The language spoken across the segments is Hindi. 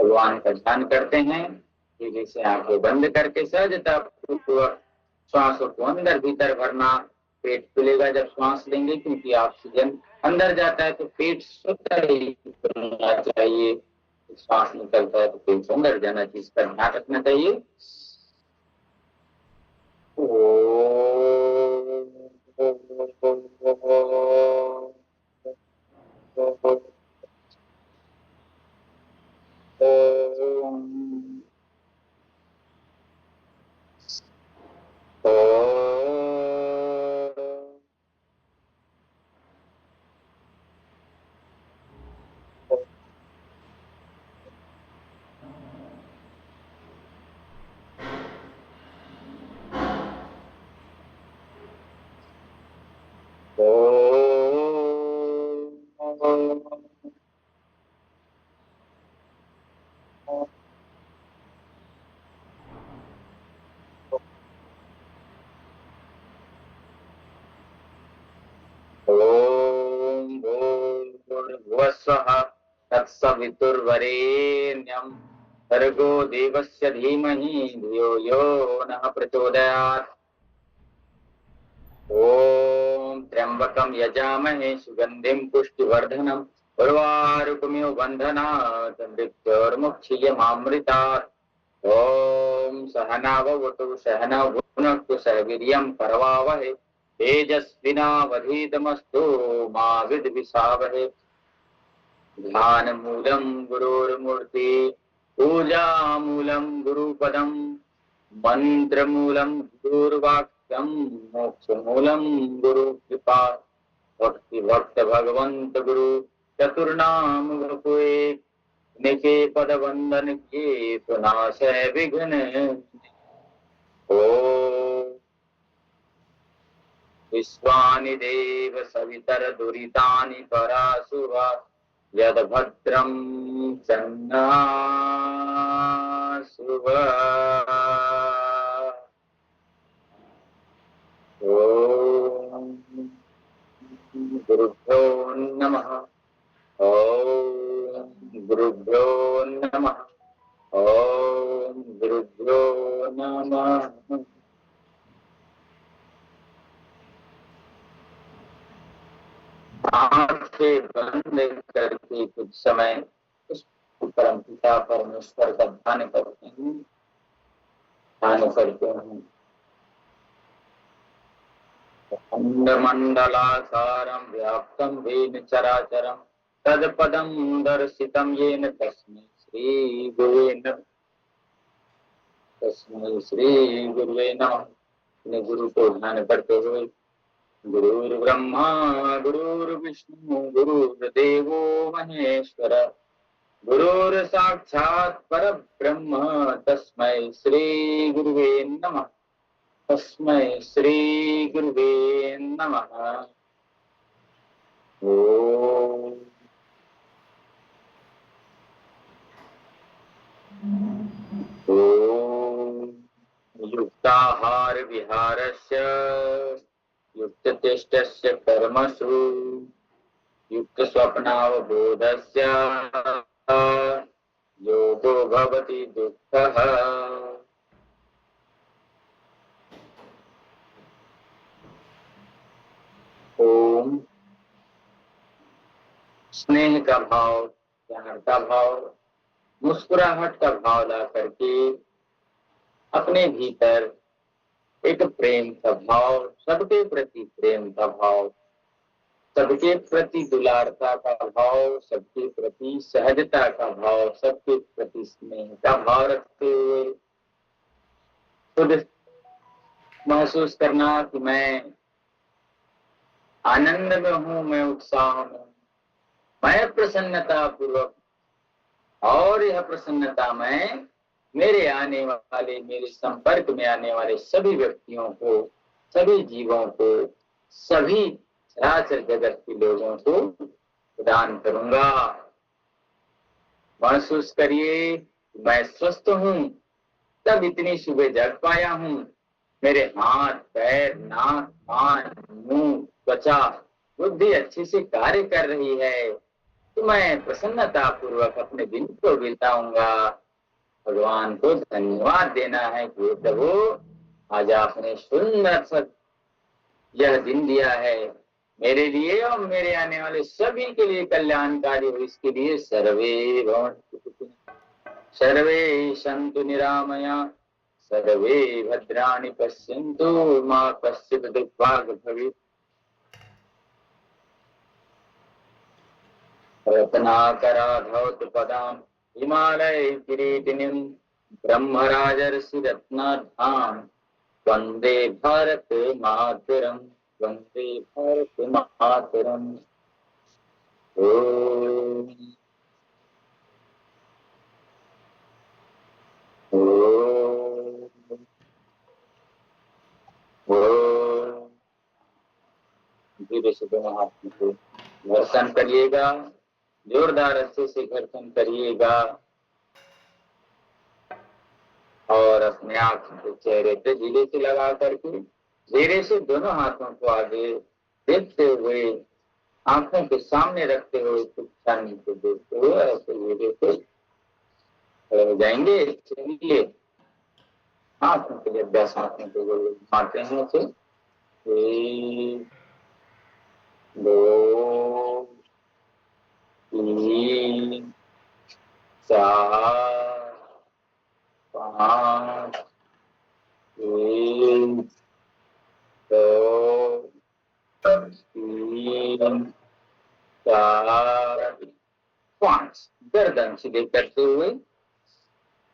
भगवान का ध्यान करते हैं, धीरे से आंखें बंद करके सहजता पूर्वक श्वासों को अंदर भीतर भरना। पेट खुलेगा जब श्वास लेंगे, क्योंकि ऑक्सीजन अंदर जाता है तो पेट स्वतः ही खुलना चाहिए। श्वास निकलता है तो पेट अंदर जाना चाहिए, इसका ध्यान रखना चाहिए। तत्सवितुर्वरेण्यं भर्गो देवस्य धीमहि धियो यो नः प्रचोदयात्। ओम त्र्यंबकं यजामहे सुगंधिं पुष्टिवर्धनम् उर्वारुकमिव बन्धनात् मृत्योर्मुक्षीयमामृतात्। ओम सहनाववतु सहनौ भुनक्तु सह वीर्यं करवावहै तेजस्विनावधीतमस्तु मा विद्विषावहै। ध्यानमूलं गुरुर्मूर्ति पूजामूलं गुरुपदं मंत्रमूलं गुरुर्वाक्यं मोक्षमूलं गुरुकृपा। भक्ति भक्त भगवंत गुरु चतुर्नाम वपुए निके पद वंदन के सुनाशय विघ्न। ओ विश्वानि देव सवितर दुरितानि पराशुभा यद भद्रं सन्नाशुभ। ओम गुरुभ्यो नमः। ओम गुरुभ्यो नमः। ओम गुरुभ्यो नमः। आंखें बंद करके कुछ समय उस परम पिता परमेश्वर का ध्यान करते हैं, ध्यान करते हैं। अण्डमण्डलाकारं व्याप्तं येन चराचरं तत्पदं दर्शितं येन तस्मै श्री गुरुवे नमः। अपने गुरु को ध्यान करते हुए गुरुर्ब्रह्मा गुरुर्विष्णु गुरुर्देवो महेश्वर गुरुर्साक्षात् परब्रह्म तस्मै श्री गुरुवे नमः। तस्मै श्री गुरुवे नमः। ओम युक्ताहार विहारस्य युक्तचेष्टस्य कर्मसु युक्त स्वप्नावबोधस्य योगो भवति दुःखः। ओम स्नेह का भाव, प्यार का भाव, मुस्कुराहट का भाव ला करके अपने भीतर एक प्रेम का भाव, सबके प्रति प्रेम का भाव, सबके प्रति दुलारता का भाव, सबके प्रति सहजता का भाव, सबके प्रति स्नेह का भाव रखते हुए खुद महसूस करना कि मैं आनंद में हूं, मैं उत्साह में हूं, मैं प्रसन्नता पूर्वक, और यह प्रसन्नता मैं मेरे आने वाले, मेरे संपर्क में आने वाले सभी व्यक्तियों को, सभी जीवों को, सभी चराचर जगत के लोगों को प्रदान करूंगा। महसूस करिए मैं स्वस्थ हूं, तब इतनी सुबह जग पाया हूं। मेरे हाथ पैर नाक कान मुंह त्वचा बुद्धि अच्छे से कार्य कर रही है। तो मैं प्रसन्नता पूर्वक अपने दिन को बिताऊंगा। भगवान को धन्यवाद देना है कि हे प्रभु, आज आपने सुंदर सा यह दिन दिया है मेरे लिए और मेरे आने वाले सभी के लिए कल्याणकारी हो। इसके लिए सर्वे भवन्तु सुखिनः, सर्वे सन्तु निरामया, सर्वे भद्राणि पश्यन्तु मा कश्चित् दुःखभाग् भवेत्। रत्नाकराधौत पदाम् हिमालय किरीटिनीम् ब्रह्मराजर्षि रत्नाढ्याम् वन्दे भारत मातरम्, वन्दे भारत मातरम्। ओम ओम ओम। धीरे से दोनों हाथ को घर्षण करिएगा, जोरदार अच्छे से घर्षण करिएगा और अपने आंख के चेहरे पे धीरे से लगा करके धीरे से दोनों हाथों को आगे देखते हुए, आंखों के सामने रखते हुए, कुछ क्षण को देखते हुए ऐसे धीरे से खड़े हो जाएंगे। चलिए आंखों के लिए अभ्यास, आंखों को घुमाते हैं ऐसे, 1 2 3 4 5 1 2 3 4 5। गर्दन सीधे करते हुए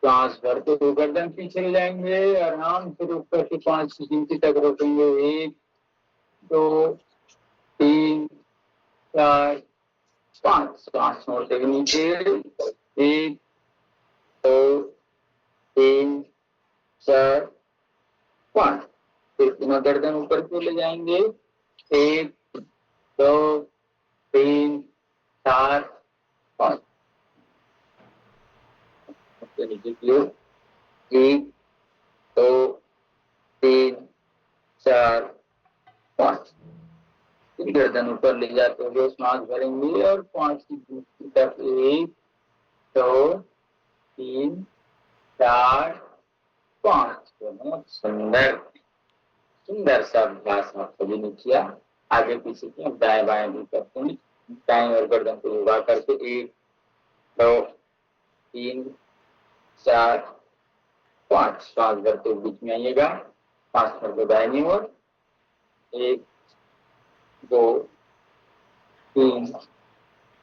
सांस भरते हुए गर्दन पीछे ले जाएंगे, आराम से रुक करके 5 की गिनती तक रोकेंगे। 1 2 3 4 5। सांस छोड़ते हुए नीचे, 1 2 3 4 5। फिर पुनः गर्दन ऊपर को ले जाएंगे, 1 2 3 4 5। नीचे की ओर, 1 2 3 4 5। फिर गर्दन ऊपर ले जाते हुए सांस भरेंगे और 5 की गिनती तक, 1 2 3 4 5। बहुत सुंदर सुंदर सा अभ्यास आप सभी ने किया। आगे पीछे की दाएं बाएं भी करते हैं, दाएं और गर्दन को उड़ा करके, 1 2 3 4 5। श्वास भरते हुए बीच में आइएगा, 5 भरते दाहिनी ओर, 1 2 3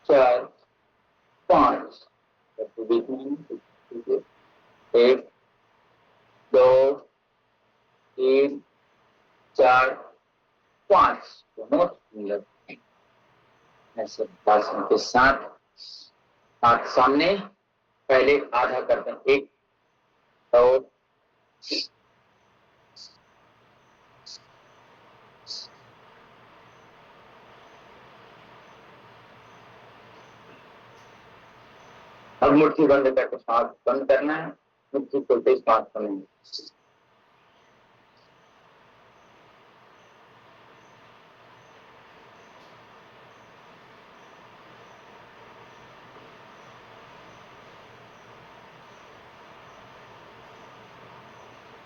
4 5। बीच में 1 2 3 4 5। बहुत सुंदर। ऐसे अभ्यासों के साथ हाथ सामने, पहले आधा करते हैं, 1 2 अब मुट्ठी बंद करके सांस बंद करना है, मुट्ठी खोलते सांस बंद।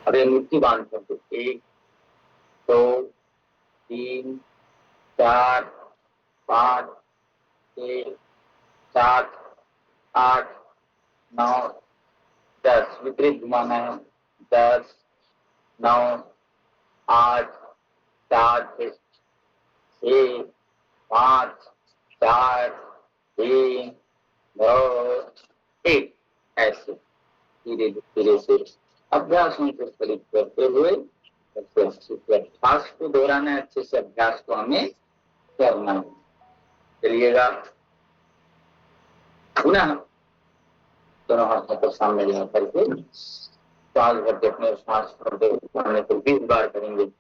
अब ये मुट्ठी बांध करके 1 2 3 4 5 6 7 8 9 10। विपरीत घुमाना है, 10 9 8 7 6 5 4 3 2 1। ऐसे धीरे धीरे से अभ्यासों को परित करते हुए अभ्यास को दोहराना है, अच्छे से अभ्यास को हमें करना है। चलिएगा, पुनः दोनों हाथों को सामने ले करके सांस भरते अपने सांस भरते सामने को 20 बार करेंगे।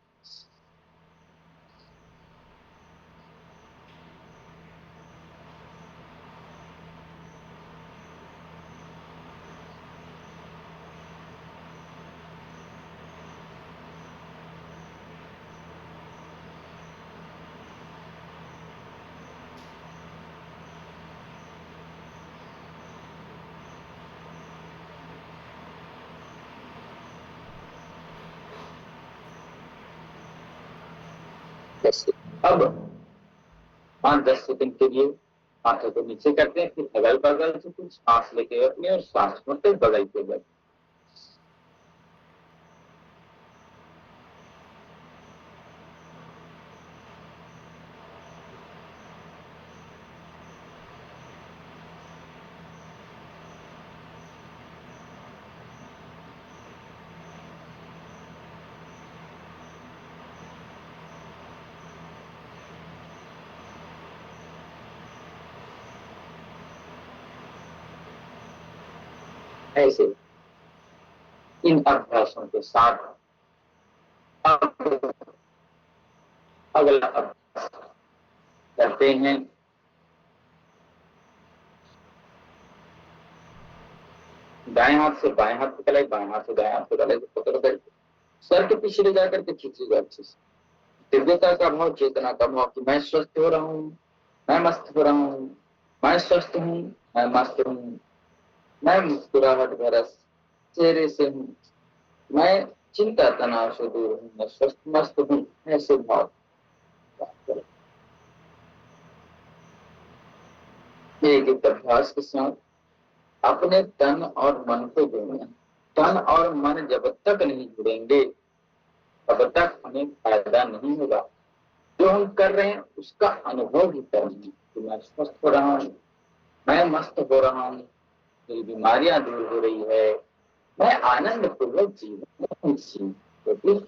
जैसे अब 5-10 सेकंड के लिए हाथों को नीचे करते हैं, फिर अगल बगल से कुछ सांस लेके अपने और सांस छोड़ते बगल के बगल। ऐसे इन अभ्यासों के साथ अब अगला अभ्यास करते हैं। दाएं हाथ से बाएं हाथ पकड़े, बाएं हाथ से दाएं हाथ पकड़े, पकड़ कर सर के पीछे ले जाकर के खींचिएगा अच्छे से। दिव्यता का भाव, चेतना का भाव कि मैं स्वस्थ हो रहा हूँ, मैं मस्त हो रहा हूँ, मैं स्वस्थ हूँ, मैं मस्त हूँ, मैं मुस्कुराहट भरा चेहरे से हूँ, मैं चिंता तनाव से दूर हूँ, मैं स्वस्थ मस्त हूँ, ऐसे भाव। एक एक अभ्यास के साथ अपने तन और मन को जोड़ना। तन और मन जब तक नहीं जुड़ेंगे तब तक हमें फायदा नहीं होगा। जो हम कर रहे हैं उसका अनुभव भी करना है कि मैं स्वस्थ हो रहा हूँ, मैं मस्त हो रहा हूँ, मेरी बीमारियां दूर हो रही है, मैं आनंद पूर्वक जीवन जी। तो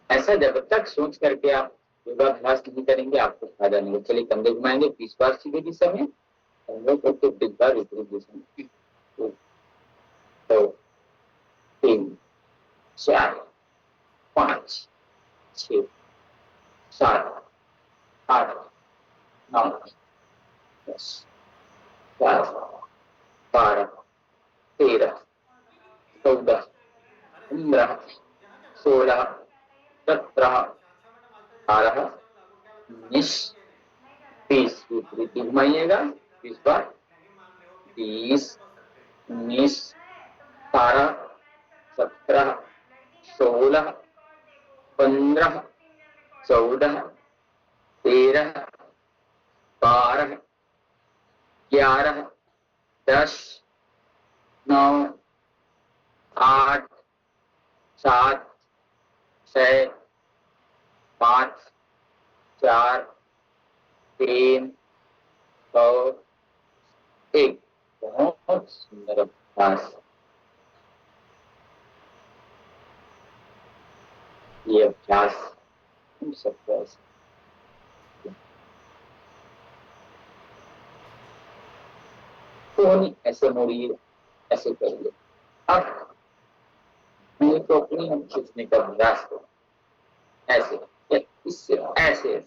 ऐसा जब तक सोच करके आप योगाभ्यास नहीं करेंगे आपको फायदा नहीं। चलिए कंधे घुमाएंगे 20 बार सीधे दिशा में, कंधों को 20 बार विपरीत दिशा में। 1 2 3 4 5 6 7 8 9 10 11 12 13 14 15 16 17 18 19 20 विपरीत घुमाइएगा 20 बार। 20 19 18 17 16 15 14 13 12 11 10 9 8 7 6 5 4 3 2 1। बहुत सुंदर अभ्यास। ये अभ्यास हम सबको तो नहीं ऐसे मोड़िए, ऐसे करिए। अब मैं तो अपनी हम खींचने का प्रयास करो, ऐसे इससे ऐसे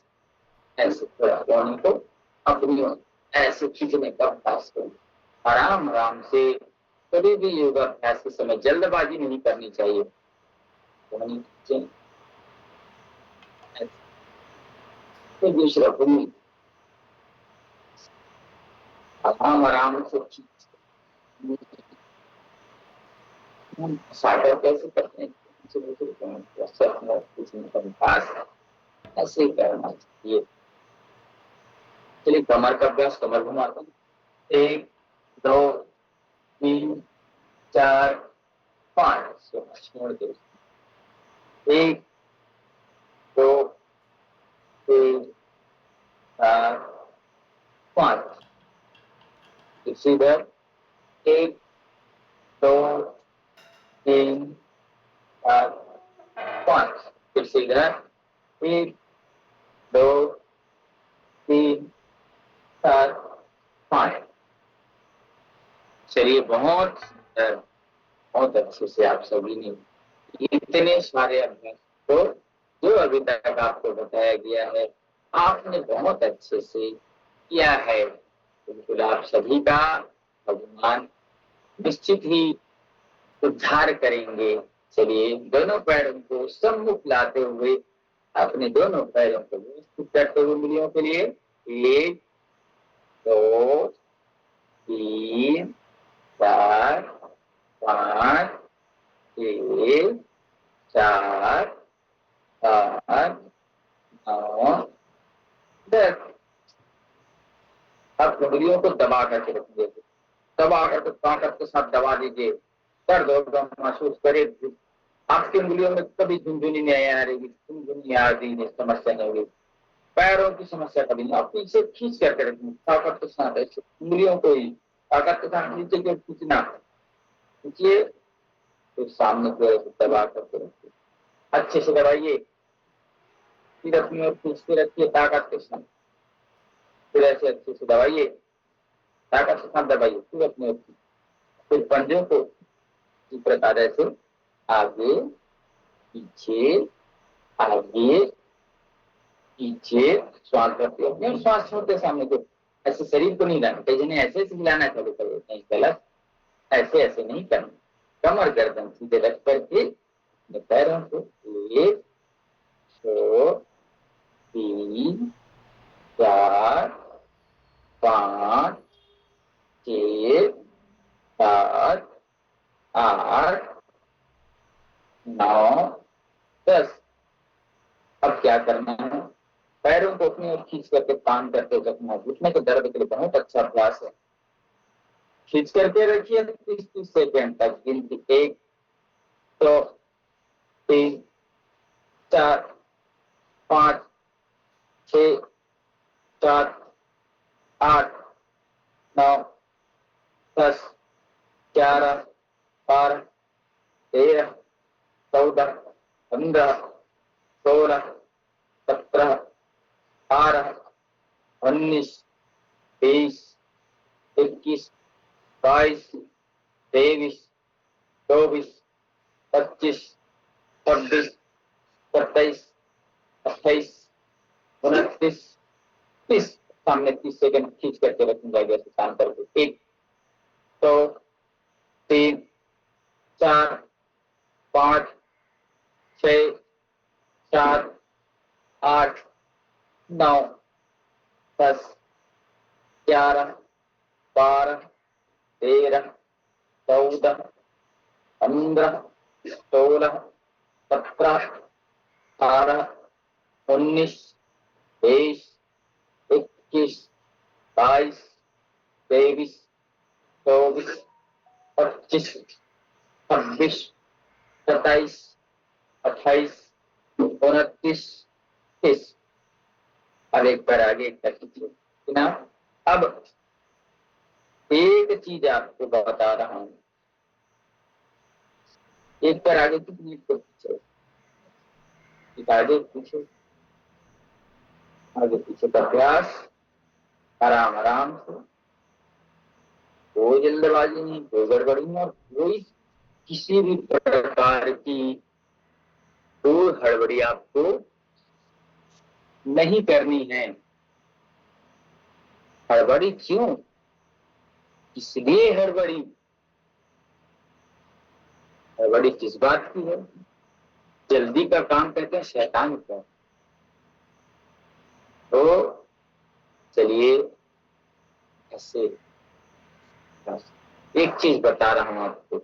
ऐसे पानी को अपनी ऐसे खींचने का प्रयास करो। आराम आराम से। कभी भी योगाभ्यास के समय जल्दबाजी नहीं करनी चाहिए। तो दूसरा भूमि आराम आराम से सागर कैसे करते हैं, ऐसे करना चाहिए। चलिए कमर का अभ्यास, कमर घुमाता हूँ। 1 2 3 4 5 छोड़ दो। 1 2 3 4 5 इधर 1 2 3 4 5 फिर से इधर 1 2 3 4 5। चलिए बहुत सुंदर, बहुत अच्छे से आप सभी ने इतने सारे अभ्यास को जो अभी तक आपको बताया गया है आपने बहुत अच्छे से किया है। बिल्कुल आप सभी का भगवान निश्चित ही उद्धार करेंगे। चलिए दोनों पैरों को सम्मुख लाते हुए अपने दोनों पैरों को व्यवस्थित करते हुए उंगलियों के लिए 1 2 3 4 5 6 7 8 9 अब उंगलियों को दबा करके रखिए, दबा करके ताकत के साथ दबा दीजिए, दर्द होगा महसूस करे। आपकी उंगलियों में कभी झुंझुनी नहीं आ रही, झुंझुनी आ रही समस्या नहीं होगी, पैरों की समस्या कभी नहीं। आप पीछे खींच करके रखिए ताकत के साथ, ऐसे उंगलियों को ही ताकत के साथ नीचे की ओर खींचना, खींचिए, फिर सामने की ओर दबा करके रखिए, अच्छे से दबाइए, फिर अपनी ओर खींचते रखिए ताकत के साथ, फिर ऐसे अच्छे से दबाइए, ताकत के साथ दबाइए, फिर अपनी ओर, फिर पंजों को इस प्रकार ऐसे आगे पीछे आगे पीछे श्वास करते अपने श्वास छोड़ते सामने को, ऐसे शरीर को नहीं हिलाना। कई जने ऐसे हिलाना चालू कर देते हैं, गलत, ऐसे ऐसे नहीं करना। कमर गर्दन सीधे रख करके पैरों को 1 2 3 4 5 6 7 8 9 10। अब क्या करना है, पैरों को अपनी ओर खींच करके तान करके रखना। घुटने के दर्द के लिए बहुत अच्छा अभ्यास है। खींच करके रखिए 30-30 सेकेंड तक, गिनती 1 2 3 4 5 6 7 8 9 10 11 12 13 14 15 16 17 18 19 20 21 22 23 24 25 26 27 28 29 30। सामने 30 सेकंड खींच करके रखूंगा जैसे शांत करके। 1 2 3 4 5 6 7 8 9 10 11 12 13 14 15 16 17 18 19 20 21 22 23 24 25 26 27 28 29 30। अब एक बार आगे एक बार पीछे ना। अब एक चीज आपको बता रहा हूं, एक बार आगे कितनी पीछे, आगे पीछे आगे पीछे का अभ्यास आराम आराम से, कोई जल्दबाजी नहीं, कोई गड़बड़ी नहीं, और कोई किसी भी प्रकार की कोई हड़बड़ी आपको नहीं करनी है। हड़बड़ी क्यों, इसलिए हड़बड़ी किस बात की है, जल्दी का काम कहते हैं शैतान का। तो चलिए ऐसे एक चीज बता रहा हूं आपको,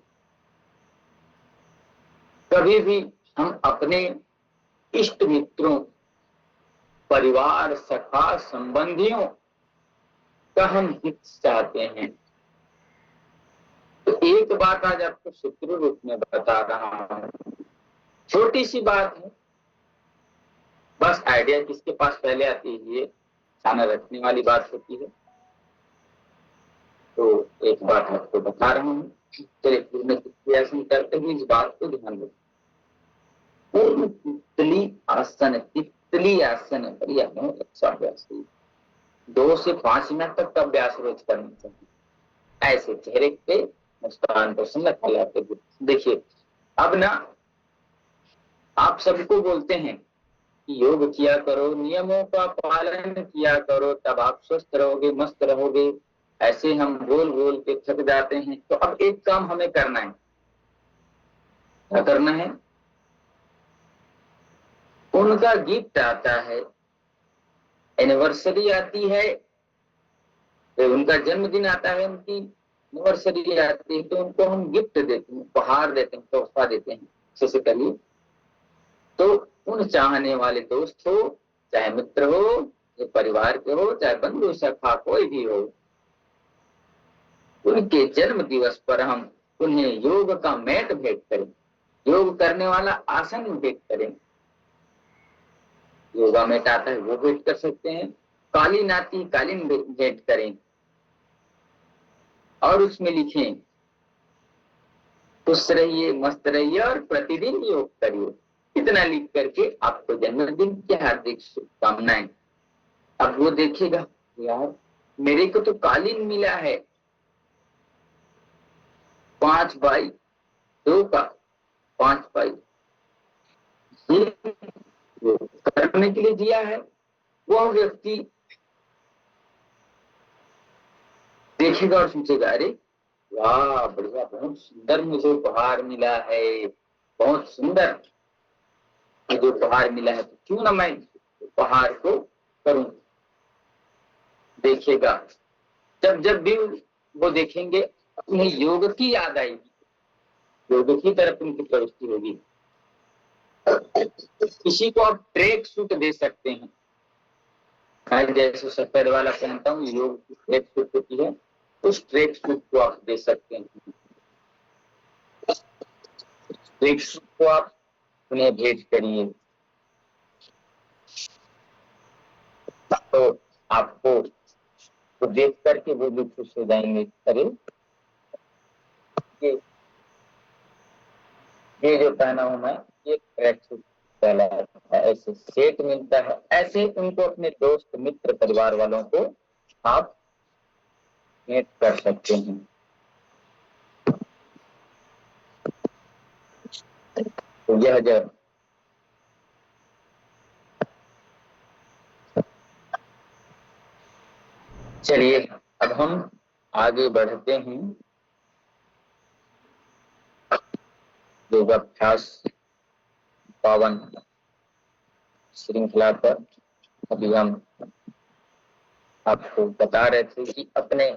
कभी भी हम अपने इष्ट मित्रों, परिवार, सखा, संबंधियों का हम हित चाहते हैं, तो एक बात आज आपको सूत्र रूप में बता रहा हूं, छोटी सी बात है, बस आइडिया किसके पास पहले आती है ये ध्यान रखने वाली बात होती है। तो एक बात आपको बता रहा हूं, चलिए पूर्ण प्रयासन करते हुए इस बात को ध्यान रखें। पूर्ण तितली आसन, तितली आसन बढ़िया, बहुत अच्छा अभ्यास है। 2 से 5 मिनट तक का अभ्यास रोज करना चाहिए। ऐसे चेहरे पे मुस्कान प्रसन्नता लाते हुए देखिए। अब ना आप सबको बोलते हैं कि योग किया करो, नियमों का पालन किया करो, तब आप स्वस्थ रहोगे, मस्त रहोगे। ऐसे हम बोल बोल के थक जाते हैं। तो अब एक काम हमें करना है, क्या करना है, उनका गिफ्ट आता है, एनिवर्सरी आती है, तो उनका जन्मदिन आता है, उनकी एनिवर्सरी आती है, तो उनको हम गिफ्ट देते हैं, उपहार देते हैं, तोहफा देते हैं। जैसे करिए तो उन चाहने वाले दोस्त हो चाहे मित्र हो, ये परिवार के हो चाहे बंधु सखा कोई भी हो, उनके जन्म दिवस पर हम उन्हें योग का मैट भेंट करें, योग करने वाला आसन भेंट करें। योगा मैट आता है वो भेंट कर सकते हैं, कालीन आती कालीन भेंट करें और उसमें लिखें खुश रहिए मस्त रहिए और प्रतिदिन योग करिए। इतना लिख करके आपको जन्मदिन की हार्दिक शुभकामनाएं। अब वो देखेगा यार मेरे को तो कालीन मिला है 5x2 का, 5x करने के लिए दिया है। वो व्यक्ति देखेगा और सोचेगा अरे वाह बढ़िया, बहुत सुंदर मुझे उपहार मिला है, बहुत सुंदर मुझे उपहार मिला है, तो क्यों ना मैं उपहार को करूं। देखेगा जब जब भी वो देखेंगे उन्हें योग की याद आएगी, योग की तरफ उनकी प्रवृत्ति होगी। किसी को आप ट्रैक सूट दे सकते हैं, मैं जैसे सफेद वाला पहनता हूँ, योग की ट्रैक सूट होती है, उस ट्रैक सूट को आप दे सकते हैं। ट्रैक सूट को आप उन्हें भेंट करिए तो आपको तो देख करके वो भी खुश हो जाएंगे। अरे ये जो पहना हूं मैं ये ट्रैक सूट कहलाता है, ऐसे सेट मिलता है। ऐसे उनको अपने दोस्त मित्र परिवार वालों को आप भेंट कर सकते हैं। तो यह जब चलिए अब हम आगे बढ़ते हैं योगाभ्यास पावन श्रृंखला पर। अभी हम आपको बता रहे थे कि अपने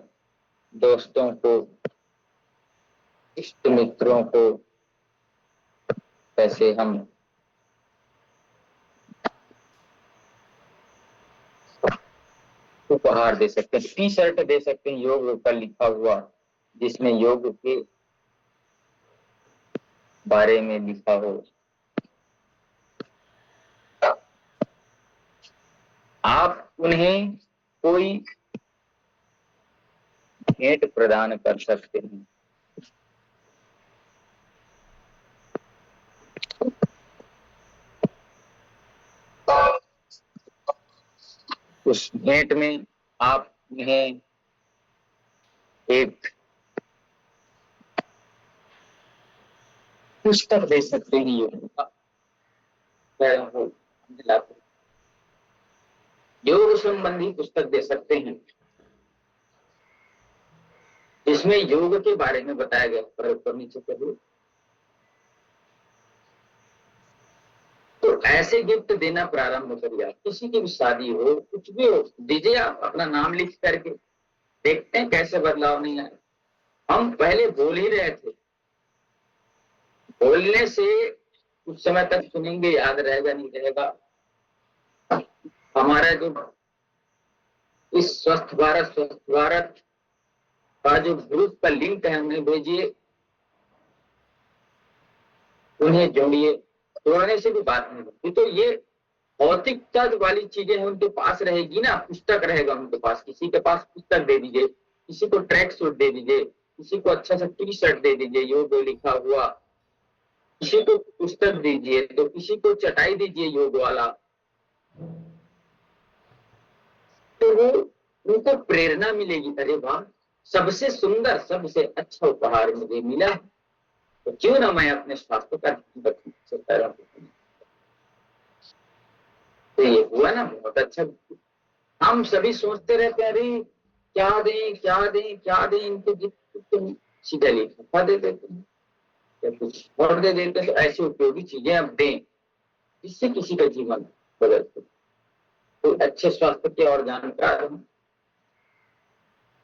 दोस्तों को इष्ट मित्रों को कैसे हम उपहार दे सकते हैं। टी शर्ट दे सकते हैं योग का लिखा हुआ, जिसमें योग के बारे में लिखा हो। आप उन्हें कोई भेंट प्रदान कर सकते हैं। उस भेंट में आप उन्हें एक पुस्तक दे सकते हैं, योग संबंधी पुस्तक दे सकते हैं जिसमें योग के बारे में बताया गया। पर ऊपर नीचे करिए तो ऐसे गिफ्ट देना प्रारंभ करिए। किसी की भी शादी हो कुछ भी हो दीजिए, आप अपना नाम लिख करके देखते हैं कैसे बदलाव नहीं आए। हम पहले बोल ही रहे थे, बोलने से कुछ समय तक सुनेंगे, याद रहेगा नहीं रहेगा। हमारा जो इस स्वस्थ भारत का जो ग्रुप का लिंक है उन्हें भेजिए, उन्हें जोड़िए। जोड़ने से भी बात नहीं बनती। तो ये भौतिकता वाली चीजें हैं उनके पास रहेगी ना, पुस्तक रहेगा उनके पास। किसी के पास पुस्तक दे दीजिए, किसी को ट्रैक सूट दे दीजिए, किसी को अच्छा सा टी शर्ट दे दीजिए योग लिखा हुआ, किसी को पुस्तक दीजिए तो किसी को चटाई दीजिए योग वाला। तो वो उनको प्रेरणा मिलेगी, अरे वाह सबसे सुंदर सबसे अच्छा उपहार मुझे मिला, तो क्यों ना मैं अपने स्वास्थ्य का ध्यान रखूं। तो ये हुआ ना बहुत अच्छा। हम सभी सोचते रहते हैं अरे क्या दें क्या दें क्या दें, इनको गिफ्ट सीधा लिफाफा दे देते हैं या कुछ और दे देते हैं। तो ऐसी उपयोगी चीजें अब दें जिससे किसी का जीवन बदल सके। तो अच्छे स्वास्थ्य के और जानकार हैं,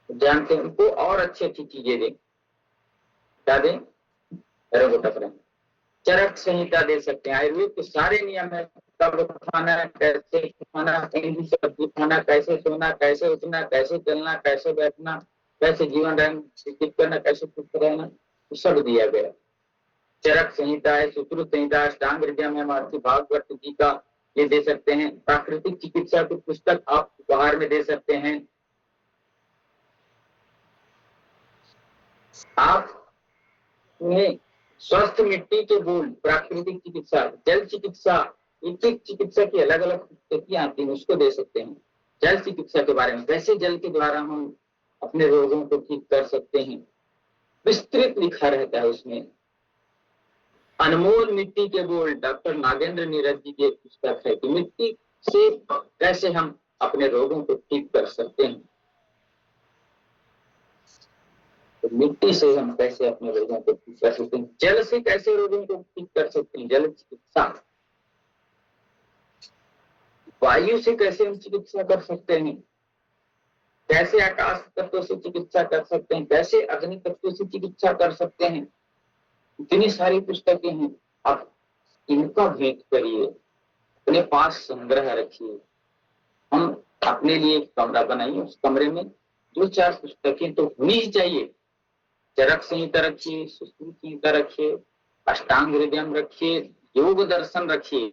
जानते हैं उनको और अच्छी अच्छी चीजें दें। क्या दें? अरे वो टक रहे चरक संहिता दे सकते हैं। आयुर्वेद के सारे नियम है, कब खाना, कैसे खाना, कौन सी सब्जी खाना, कैसे सोना, कैसे उठना, कैसे चलना, कैसे बैठना, कैसे जीवन व्यतीत करना, कैसे सुस्त रहना, तो सब दिया गया। चरक संहिता है, सुश्रुत संहिता, अष्टांग हृदयम है, महर्षि भागवत जी का ये दे सकते हैं। प्राकृतिक चिकित्सा की पुस्तक आप उपहार में दे सकते हैं। आप उन्हें स्वस्थ मिट्टी के बूंद, प्राकृतिक चिकित्सा, जल चिकित्सा, एक चिकित्सा की अलग अलग पुस्तकें आती हैं, उसको दे सकते हैं। जल चिकित्सा के बारे में, कैसे जल के द्वारा हम अपने रोगों को ठीक कर सकते हैं, विस्तृत लिखा रहता है उसमें। अनमोल मिट्टी के बोल, डॉक्टर नागेंद्र नीरज जी की पुस्तक है कि मिट्टी से कैसे हम अपने रोगों को ठीक कर सकते हैं। तो मिट्टी से हम कैसे अपने रोगों को ठीक कर सकते हैं, जल से कैसे रोगों को ठीक कर सकते हैं, जल चिकित्सा। वायु से कैसे हम चिकित्सा कर सकते हैं, कैसे आकाश तत्व से चिकित्सा कर सकते हैं, कैसे अग्नि तत्व से चिकित्सा कर सकते हैं। इतनी सारी पुस्तकें हैं, आप इनका भेंट करिए, अपने पास संग्रह रखिए। हम अपने लिए एक कमरा बनाइए, उस कमरे में 2-4 पुस्तकें तो होनी ही चाहिए। चरक संहिता रखिए, सुश्रुत संहिता रखिए, अष्टांग हृदयम रखिए, योग दर्शन रखिए।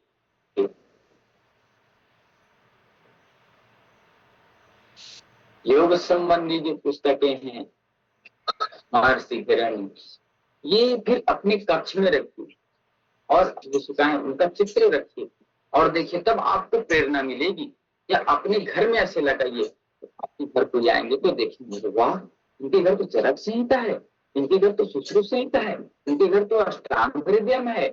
योग संबंधी जो पुस्तकें हैं, महर्षि हिरण्य, ये फिर अपने कक्ष में रखिए और जो शिकायत उनका चित्र रखिए और देखिए, तब आपको प्रेरणा मिलेगी। या अपने घर में ऐसे लगाइए, आपके घर को जाएंगे तो देखेंगे, वाह, इनके घर तो चरक संहिता है, इनके घर तो सुश्रुत संहिता है, इनके घर तो अष्टांग हृदयम है,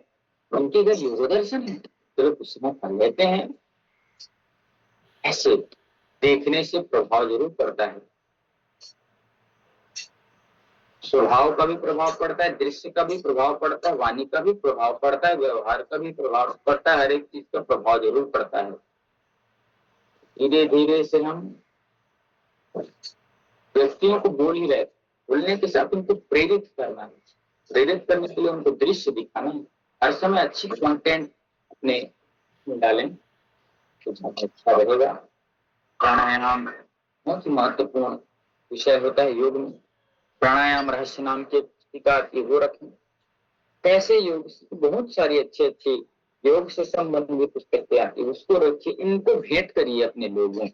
इनके घर योग दर्शन है, चलो पुस्तकें पढ़ लेते हैं। ऐसे देखने से प्रभाव जरूर पड़ता है, स्वभाव का भी प्रभाव पड़ता है, दृश्य का भी प्रभाव पड़ता है, वाणी का भी प्रभाव पड़ता है, व्यवहार का भी प्रभाव पड़ता है, हर एक चीज का प्रभाव जरूर पड़ता है। धीरे धीरे से हम व्यक्तियों को बोल ही रहे, बोलने के साथ उनको प्रेरित करना है। प्रेरित करने के लिए उनको दृश्य दिखाना है। हर समय अच्छी कंटेंट अपने में डालें तो अच्छा रहेगा। प्राणायाम बहुत ही महत्वपूर्ण विषय होता है योग में। प्राणायाम रहस्य नाम की पुस्तिका आती है, वो रखें। कैसे योग, बहुत सारी अच्छी अच्छी योग से संबंधित पुस्तकें आती है, उसको रखिए। इनको भेंट करिए अपने लोगों।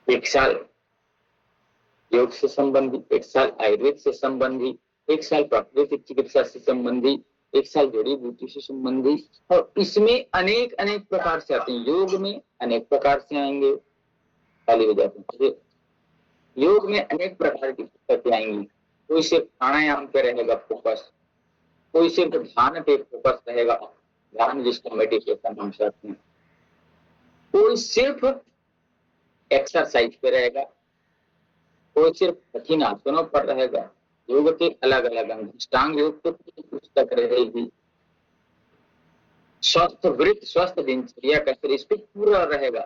एक साल योग से संबंधित, एक साल आयुर्वेद से संबंधित, एक साल प्राकृतिक चिकित्सा से संबंधित, एक साल जड़ी बूटी से संबंधित, और इसमें अनेक अनेक प्रकार से आते हैं। योग में अनेक प्रकार से आएंगे, खाली हो जाते हैं। योग में अनेक प्रकार की पुस्तकें आएंगी। कोई सिर्फ प्राणायाम पे रहेगा फोकस, कोई सिर्फ ध्यान पे फोकस रहेगा, ध्यान जिसको मेडिटेशन हम कहते हैं, कोई सिर्फ एक्सरसाइज पे रहेगा, कोई सिर्फ कठिन आसनों पर रहेगा। योग के अलग अलग अंग, अष्टांग योग तो पुस्तक रहेगी, स्वस्थ वृत्त, स्वस्थ दिनचर्या का इस पे पूरा रहेगा।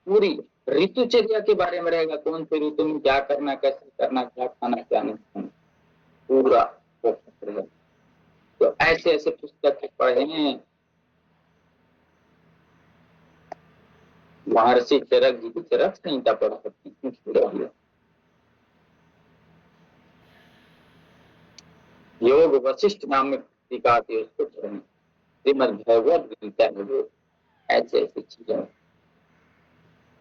पूरी ऋतुचर्या के बारे में रहेगा, कौन से ऋतु में क्या करना, कैसे करना, क्या खाना, क्या नहीं खाना, पूरा रहेगा। तो ऐसे ऐसे पुस्तक पढ़े हैं। महर्षि चरक जी की चरक संहिता पढ़ सकते हैं। योग वशिष्ठ नाम में पुस्तिका आती है, उसको पढ़ें। श्रीमद् भगवद गीता है, वो ऐसे ऐसी चीजें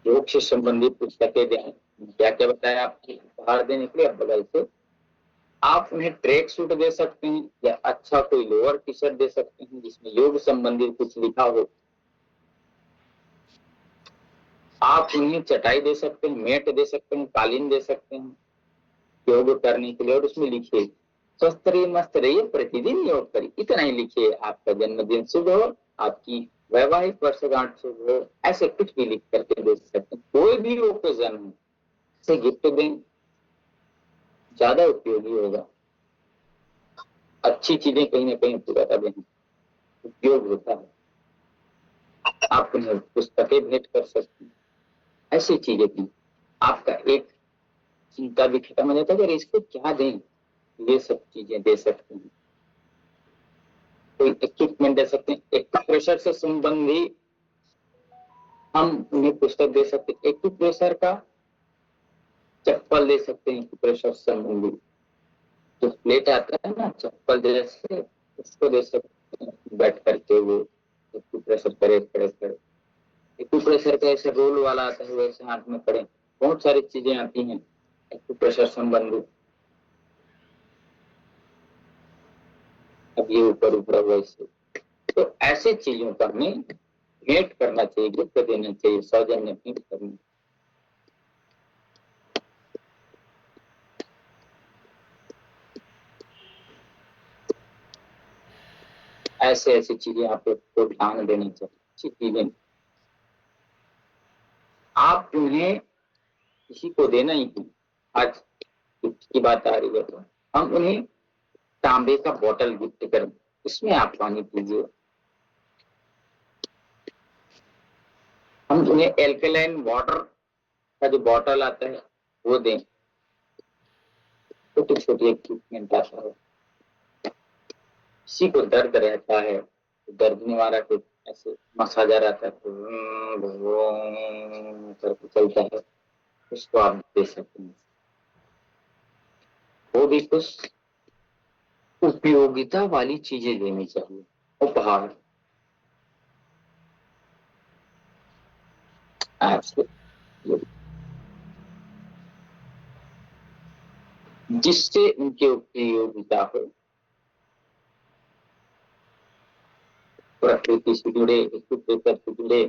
योग से संबंधित पुस्तकें दें। क्या क्या बताया आपको उपहार देने के लिए, बगल से आप उन्हें ट्रैक सूट दे सकते हैं या अच्छा कोई लोअर टी शर्ट दे सकते हैं जिसमें योग संबंधित कुछ लिखा हो। आप उन्हें चटाई दे सकते हैं, मेट दे सकते हैं, कालीन दे सकते हैं योग करने के लिए, और उसमें लिखिए स्वस्थ रहिए, मस्त रहिए, प्रतिदिन योग करिए। इतना ही लिखिए, आपका जन्मदिन शुभ हो, आपकी वैवाहिक वर्षगांठ शुभ हो, ऐसे कुछ भी लिख करके दे सकते हैं। कोई भी ओकेजन हो, से गिफ्ट दें, ज्यादा उपयोगी होगा। अच्छी चीजें कहीं ना कहीं पूरा दें, उपयोग होता है। आप उन्हें पुस्तकें भेंट कर सकते हैं, ऐसी चीजें की आपका एक चिंता भी खत्म हो जाता है। अगर इसको क्या दें, ये सब चीजें दे सकते हैं। कोई इक्विपमेंट दे सकते हैं। एक्यूप्रेशर से संबंधी हम उन्हें पुस्तक दे सकते हैं। एक्यूप्रेशर का चप्पल दे सकते हैं, एक्यूप्रेशर से संबंधी जो प्लेट आता है ना चप्पल जैसे, उसको दे सकते हैं बैठ करके वो एक्यूप्रेशर करे खड़े खड़े। एक्यूप्रेशर का ऐसे रोल वाला आता है, वैसे हाथ में पड़े, बहुत सारी चीजें आती हैं एक्यूप्रेशर संबंधी। अब ये ऊपर ऊपर वैसे, तो ऐसे चीजों का हमें भेंट करना चाहिए, गिफ्ट देना चाहिए, सौजन्य भेंट करनी। ऐसे ऐसी चीजें आपको ध्यान देनी चाहिए, अच्छी चीजें आप उन्हें किसी को देना ही थी। आज की बात आ रही है तो हम उन्हें तांबे का बोतल गिफ्ट करें, इसमें आप पानी पीजिए। हम उन्हें एल्कलाइन वाटर का जो बॉटल आता है वो दें, छोटी छोटी इक्विपमेंट आता है। किसी को दर्द रहता है, दर्द निवारक के ऐसे मसाजर आता है तो करके चलता है, उसको आप दे सकते हैं। वो भी कुछ उपयोगिता वाली चीजें देनी चाहिए, उपहार आपसे, जिससे उनके उपयोगिता हो, प्रकृति से जुड़े, से जुड़े,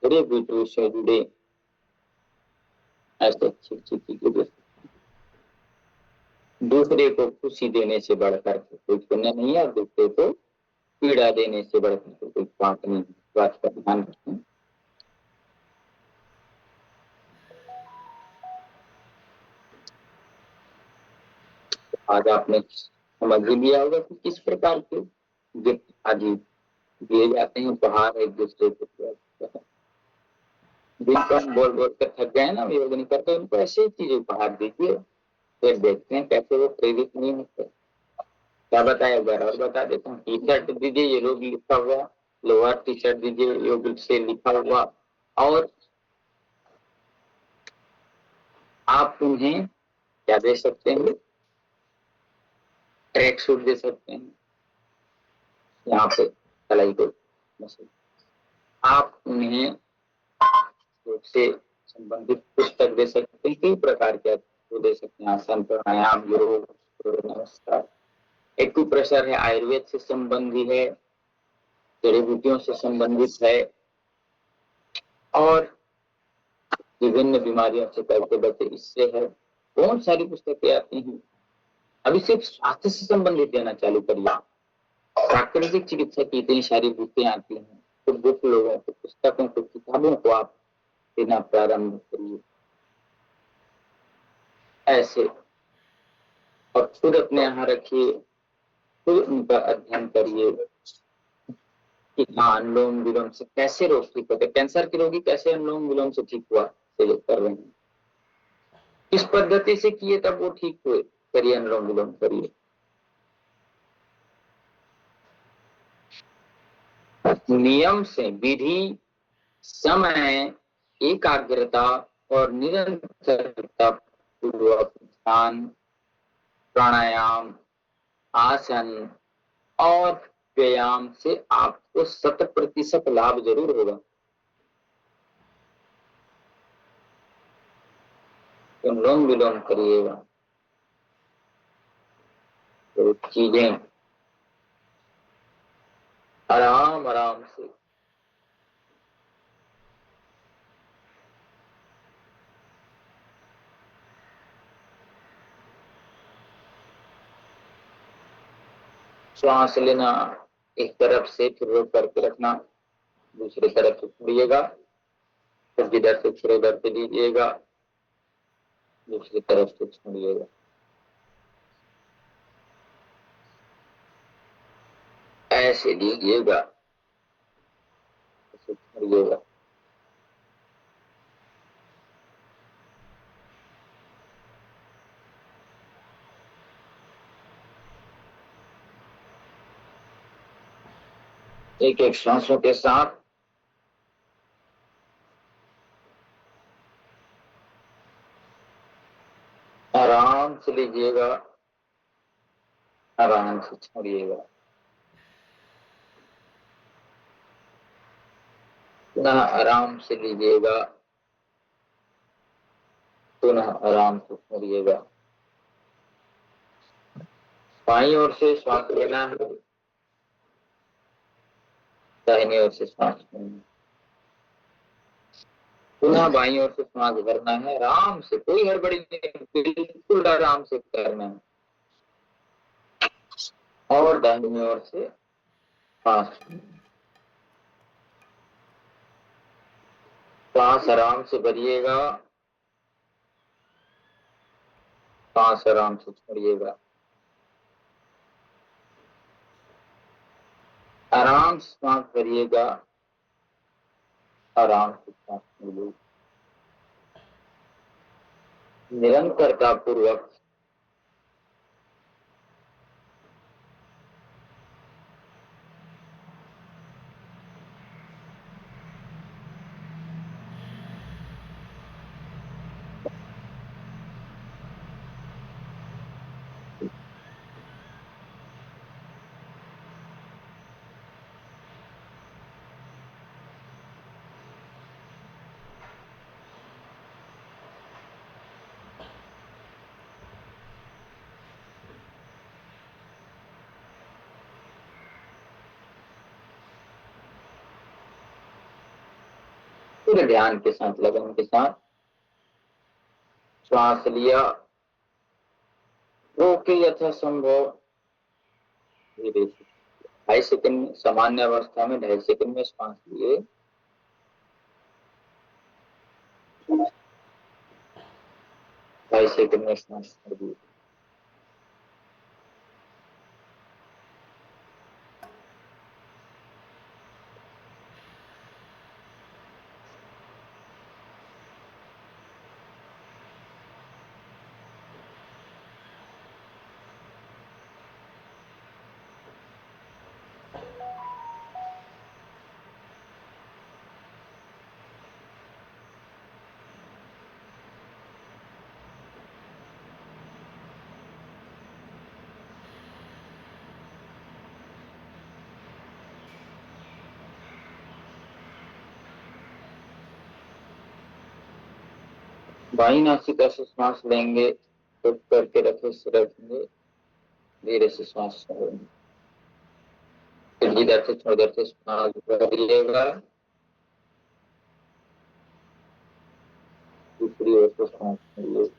बड़े विषयों से जुड़े, ऐसे अच्छी अच्छी चीजें। दूसरे को खुशी देने से बढ़कर कोई पुण्य नहीं है, और दूसरे को पीड़ा देने से बढ़कर कोई पाप नहीं। बात का ध्यान रखें। आज आपने समझ ही लिया होगा कि किस प्रकार के गिफ्ट आज दिए जाते हैं, उपहार एक दूसरे को। जिनको हम बोल बोल कर थक गए ना, योग नहीं करते, उनको ऐसे ही चीज उपहार दीजिए, फिर देखते हैं कैसे वो प्रेरित नहीं होते। क्या बताया एक बार और बता देता हूँ। टी शर्ट दीजिए ये योग लिखा हुआ, लोअर टी शर्ट दीजिए योग से लिखा हुआ, और आप उन्हें क्या दे सकते हैं, ट्रैक सूट दे सकते हैं, यहाँ पे कलाई को आप उन्हें योग से संबंधित पुस्तक दे सकते हैं, कई प्रकार के वो दे सकते हैं, आसन प्राणायाम योग नमस्कार। एक्यूप्रेशर है, आयुर्वेद से संबंधी है, जड़ी बूटियों से संबंधित है, और विभिन्न बीमारियों से कैसे बचे इससे है। बहुत सारी पुस्तकें आती हैं। अभी सिर्फ स्वास्थ्य से संबंधित देना चालू करिए। प्राकृतिक चिकित्सा की इतनी सारी बुकें आती हैं, तो बुक लोगों को, पुस्तकों को, किताबों को आप देना प्रारंभ करिए ऐसे, और खुद अपने यहाँ रखिए, खुद उनका अध्ययन करिए कि हाँ अनुलोम विलोम से कैसे रोग ठीक होते, कैंसर के रोगी कैसे अनुलोम विलोम से ठीक हुआ, से कर रहे हैं, किस पद्धति से किए तब वो ठीक हुए, करिए अनुलोम विलोम करिए। नियम से, विधि, समय, एकाग्रता और निरंतरता पूर्वक ध्यान, प्राणायाम, आसन और व्यायाम से आपको 100% लाभ जरूर होगा। अनुलोम विलोम करिएगा तो चीजें आराम आराम से श्वास लेना, एक तरफ से फिर रोक करके रखना, दूसरी तरफ से छोड़िएगा, फिर जिधर से छोड़े उधर से लीजिएगा, दूसरी तरफ से छोड़िएगा। ऐसे लीजिएगा, ऐसे छोड़िएगा। एक एक सांसों के साथ आराम से लीजिएगा, आराम से छोड़िएगा। पुनः आराम से लीजिएगा, पुनः आराम से छोड़िएगा। बाईं ओर से श्वास लेना है, दाहिनी ओर से श्वास लेना है। पुनः बाईं ओर से श्वास भरना है, आराम से, कोई हड़बड़ी नहीं, बिल्कुल आराम से करना है। और दाहिनी ओर से श्वास, श्वास आराम से भरिएगा, श्वास आराम से छोड़िएगा। आराम से श्वास भरिएगा, आराम से श्वास छोड़िएगा। निरंतरता पूर्वक पूरे ध्यान के साथ, लगन के साथ श्वास लिया, रोके यथासंभव धीरे से 2.5 सेकंड, सामान्य अवस्था में 2.5 सेकंड में श्वास लिए, 2.5 सेकंड में श्वास छोड़ दिए। बाई नासिका से श्वास लेंगे, चुप करके रखेंगे, धीरे से श्वास छोड़ेंगे। इधर से थोड़ी देर से श्वास भरिएगा, दूसरी ओर से श्वास छोड़िए।